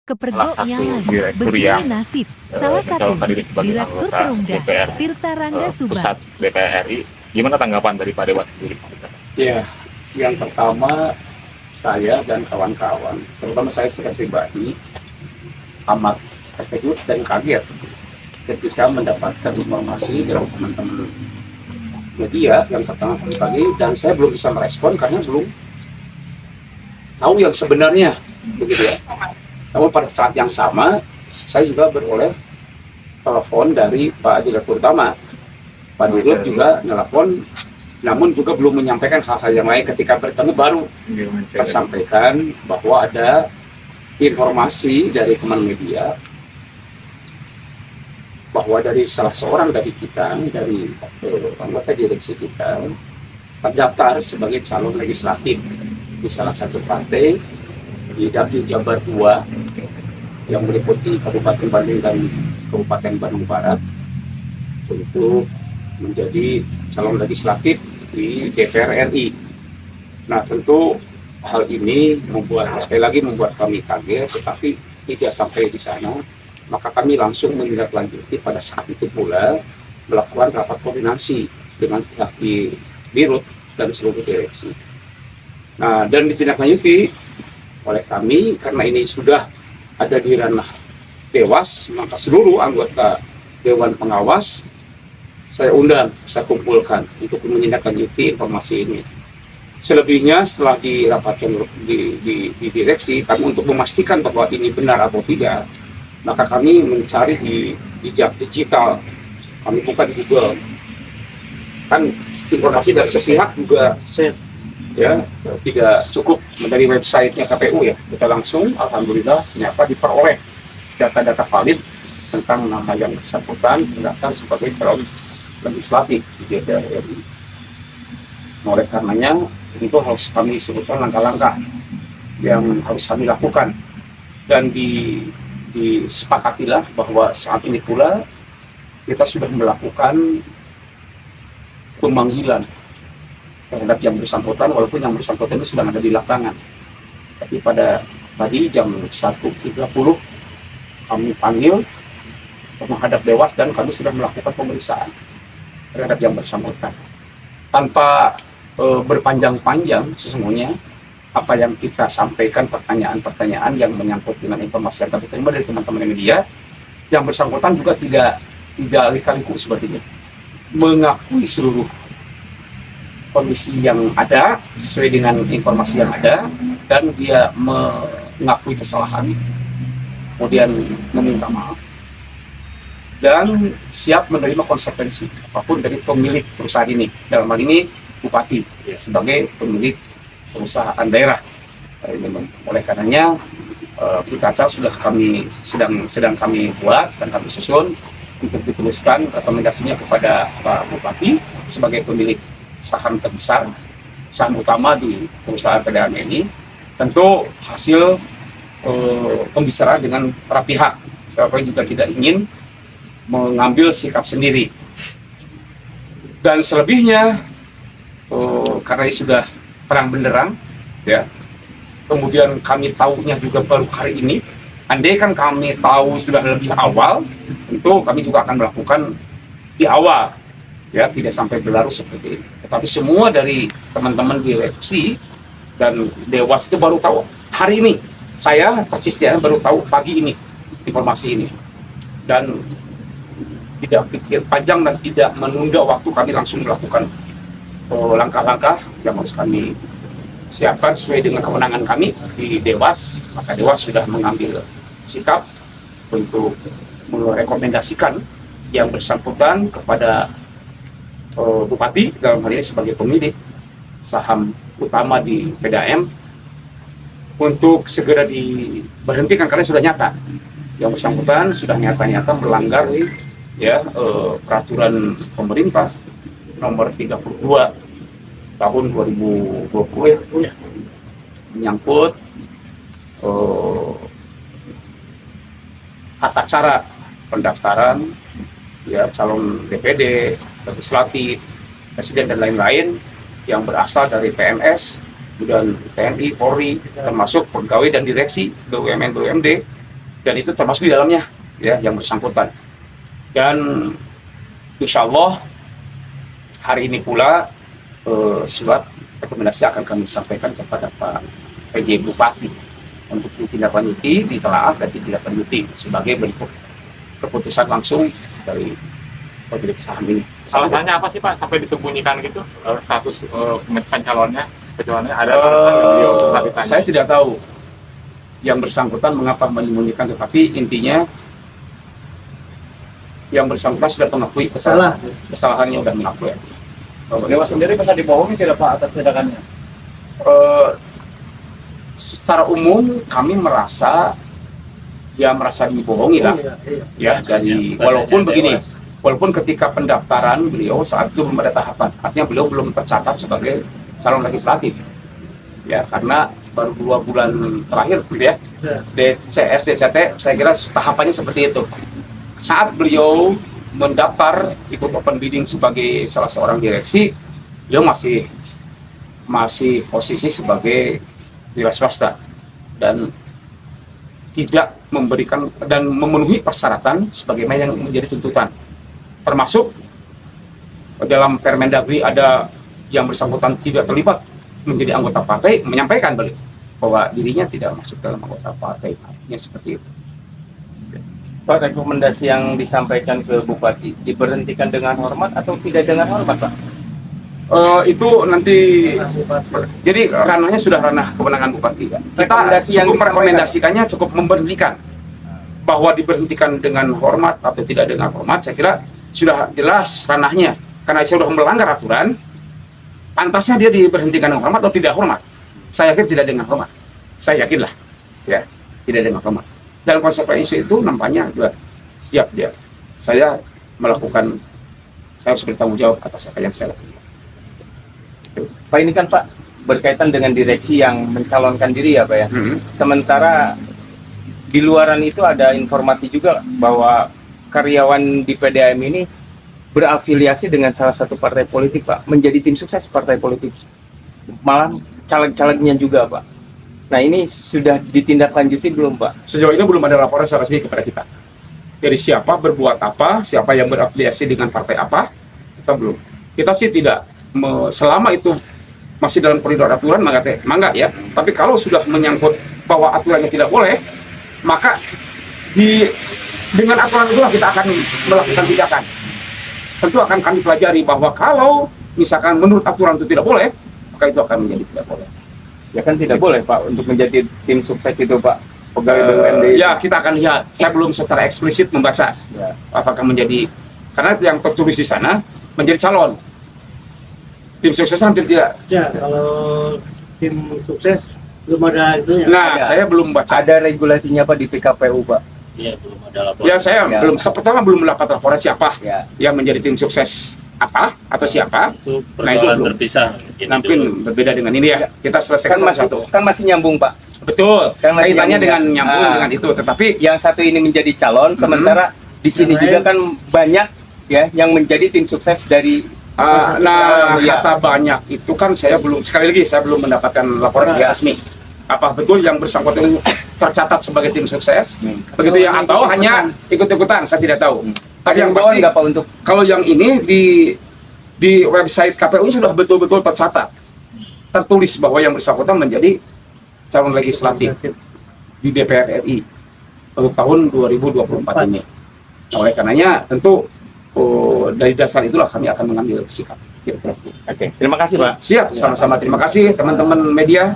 salah satu Kepergoknya lagi, direktur begini yang nasib. Salah mencalonkan diri satunya, sebagai Direktur anggota Perumda, DPR Tirta Rangga Subang. pusat DPR RI. Gimana tanggapan dari Pak Dewas sendiri? Ya, yang pertama saya dan kawan-kawan, terutama saya secara pribadi, amat terkejut dan kaget ketika mendapatkan informasi dari teman-teman media yang pertama kali, dan saya belum bisa merespon karena belum tahu yang sebenarnya, begitu ya. Namun pada saat yang sama, saya juga beroleh telepon dari Pak Direktur Utama. Pak Dirut juga nelpon, namun juga belum menyampaikan hal-hal yang lain. Ketika bertemu baru kita sampaikan bahwa ada informasi dari teman media bahwa dari salah seorang dari kita, dari anggota direksi kita, terdaftar sebagai calon legislatif di salah satu partai di Dapil Jabar 2 yang meliputi Kabupaten Bandung dan Kabupaten Bandung Barat untuk menjadi calon legislatif di DPR RI. Nah, tentu hal ini sekali lagi membuat kami kaget, tetapi tidak sampai di sana. Maka kami langsung menindaklanjuti pada saat itu pula melakukan rapat koordinasi dengan pihak di Dirut dan seluruh direksi. Nah, dan ditindaklanjuti oleh kami karena ini sudah ada di ranah Dewas, maka seluruh anggota Dewan Pengawas saya undang, saya kumpulkan untuk menindaklanjuti informasi ini. Selebihnya setelah dirapatkan di direksi kami untuk memastikan bahwa ini benar atau tidak, maka kami mencari di jejak digital, kami buka di Google. Kan informasi dari sepihak juga ya tidak cukup dari websitenya KPU ya. Kita langsung alhamdulillah ternyata diperoleh data-data valid tentang nama yang bersangkutan terdaftar sebagai calon legislatif di DPR RI. Oleh karenanya itu harus kami sebutkan langkah-langkah yang harus kami lakukan, dan disepakatilah bahwa saat ini pula kita sudah melakukan pemanggilan terhadap yang bersangkutan, walaupun yang bersangkutan itu sudah ada di lapangan. Tapi pada tadi jam 1.30 kami panggil menghadap Dewas dan kami sudah melakukan pemeriksaan terhadap yang bersangkutan. Tanpa berpanjang-panjang, sesungguhnya apa yang kita sampaikan, pertanyaan-pertanyaan yang menyangkut dengan informasi yang kami terima dari teman-teman media, yang bersangkutan juga tidak lika-liku seperti itu, mengakui seluruh kondisi yang ada sesuai dengan informasi yang ada, dan dia mengakui kesalahan, kemudian meminta maaf dan siap menerima konsekuensi apapun dari pemilik perusahaan ini, dalam hal ini Bupati sebagai pemilik perusahaan daerah. Oleh karenanya berita acara sudah sedang kami buat, sedang kami susun untuk diteruskan rekomendasinya kepada Pak Bupati sebagai pemilik saham terbesar, saham utama di perusahaan PDAM ini. Tentu hasil pembicaraan dengan para pihak, siapa juga tidak ingin mengambil sikap sendiri. Dan selebihnya karena ini sudah terang benderang ya, kemudian kami tahunya juga baru hari ini. Andai kan kami tahu sudah lebih awal, tentu kami juga akan melakukan di awal ya, tidak sampai berlarut seperti ini. Tetapi semua dari teman-teman direksi dan Dewas itu baru tahu hari ini. Saya persisnya baru tahu pagi ini informasi ini, dan tidak pikir panjang dan tidak menunda waktu, kami langsung melakukan langkah-langkah yang harus kami siapkan sesuai dengan kewenangan kami di Dewas. Maka Dewas sudah mengambil sikap untuk merekomendasikan yang bersangkutan kepada Bupati dalam hal ini sebagai pemilik saham utama di PDAM untuk segera diberhentikan karena sudah nyata yang bersangkutan sudah nyata-nyata melanggar ya peraturan pemerintah nomor 32 tahun 2020 ya, menyangkut tata cara pendaftaran ya calon DPD, legislatif, presiden dan lain-lain yang berasal dari PNS dan TNI, Polri, termasuk pegawai dan direksi BUMN BUMD dan itu termasuk di dalamnya ya yang bersangkutan. Dan insya Allah hari ini pula surat rekomendasi akan kami sampaikan kepada Pak PJ Bupati untuk ditindaklanjuti, ditelaah dan ditindaklanjuti sebagai bentuk keputusan langsung dari pemilik saham ini. Alasannya apa sih Pak sampai disembunyikan gitu status pencalonnya? Kecuali ada alasan yang beliau tetap ditanya. Saya tidak tahu yang bersangkutan mengapa menyembunyikan, tetapi intinya yang bersangkutan sudah mengakui kesalahannya, sudah mengakui. Dewas sendiri masa dibohongi tidak Pak atas tindakannya? Secara umum kami merasa dibohongi lah, ya dari walaupun begini, walaupun ketika pendaftaran beliau saat itu belum ada tahapan, artinya beliau belum tercatat sebagai calon legislatif, ya karena baru 2 bulan terakhir, ya DCS DCT, saya kira tahapannya seperti itu. Saat beliau mendaftar ikut open bidding sebagai salah seorang direksi, beliau masih posisi sebagai wira swasta dan tidak memberikan dan memenuhi persyaratan sebagaimana yang menjadi tuntutan, termasuk dalam Permendagri ada yang bersangkutan tidak terlibat menjadi anggota partai, menyampaikan beliau bahwa dirinya tidak masuk dalam anggota partai, artinya seperti itu. Pak, rekomendasi yang disampaikan ke Bupati diberhentikan dengan hormat atau tidak dengan hormat Pak? Itu nanti, jadi ranahnya sudah ranah kewenangan Bupati. Kita cukup merekomendasikannya, cukup memberhentikan. Bahwa diberhentikan dengan hormat atau tidak dengan hormat, saya kira sudah jelas ranahnya. Karena sudah melanggar aturan, pantasnya dia diberhentikan dengan hormat atau tidak hormat. Saya yakin tidak dengan hormat. Saya yakinlah, ya, tidak dengan hormat. Dan konsekuensi itu nampaknya juga siap dia. Saya harus bertanggung jawab atas apa yang saya lakukan. Pak, ini kan Pak berkaitan dengan direksi yang mencalonkan diri ya Pak ya. Sementara di luaran itu ada informasi juga bahwa karyawan di PDAM ini berafiliasi dengan salah satu partai politik Pak, menjadi tim sukses partai politik. Malah caleg-calegnya juga Pak. Nah ini sudah ditindaklanjuti belum Pak? Sejauh ini belum ada laporan secara resmi kepada kita. Dari siapa berbuat apa, siapa yang berafiliasi dengan partai apa, kita belum. Kita sih tidak, selama itu masih dalam koridor aturan, mangga ya. Tapi kalau sudah menyangkut bahwa aturannya tidak boleh, maka dengan aturan itulah kita akan melakukan tindakan. Tentu akan kami pelajari bahwa kalau misalkan menurut aturan itu tidak boleh, maka itu akan menjadi tidak boleh. Ya kan tidak boleh Pak untuk menjadi tim sukses itu Pak, pegawai BUMD. Ya kita akan lihat. Saya belum secara eksplisit membaca apakah menjadi, karena yang tertulis di sana menjadi calon tim sukses hampir tidak. Ya kalau tim sukses belum ada itu ya. Nah saya belum baca. Ada regulasinya Pak di PKPU Pak? Iya belum ada laporan. Ya saya pertama belum mendapat laporan siapa yang menjadi tim sukses apa atau siapa. Itu Nah itu belum terpisah. mungkin berbeda dengan ini ya. Kita selesaikan satu-satu. Kan masih nyambung Pak. Betul. Kan masih Kaitannya dengan nyambung. nyambung dengan itu. Tetapi Yang satu ini menjadi calon, sementara di sini juga kan banyak ya yang menjadi tim sukses dari kata banyak itu kan saya belum, sekali lagi saya belum mendapatkan laporan secara resmi. Apa betul yang bersangkutan itu tercatat sebagai tim sukses? Begitu ya, atau hanya ikut-ikutan? Saya tidak tahu. Tapi yang pasti Pak untuk kalau yang ini di website KPU sudah betul-betul tercatat, tertulis bahwa yang bersangkutan menjadi calon legislatif di DPR RI untuk tahun 2024 ini. Nah, oleh karenanya tentu dari dasar itulah kami akan mengambil sikap. Oke, terima kasih Pak. Siap, sama-sama. Terima kasih teman-teman media.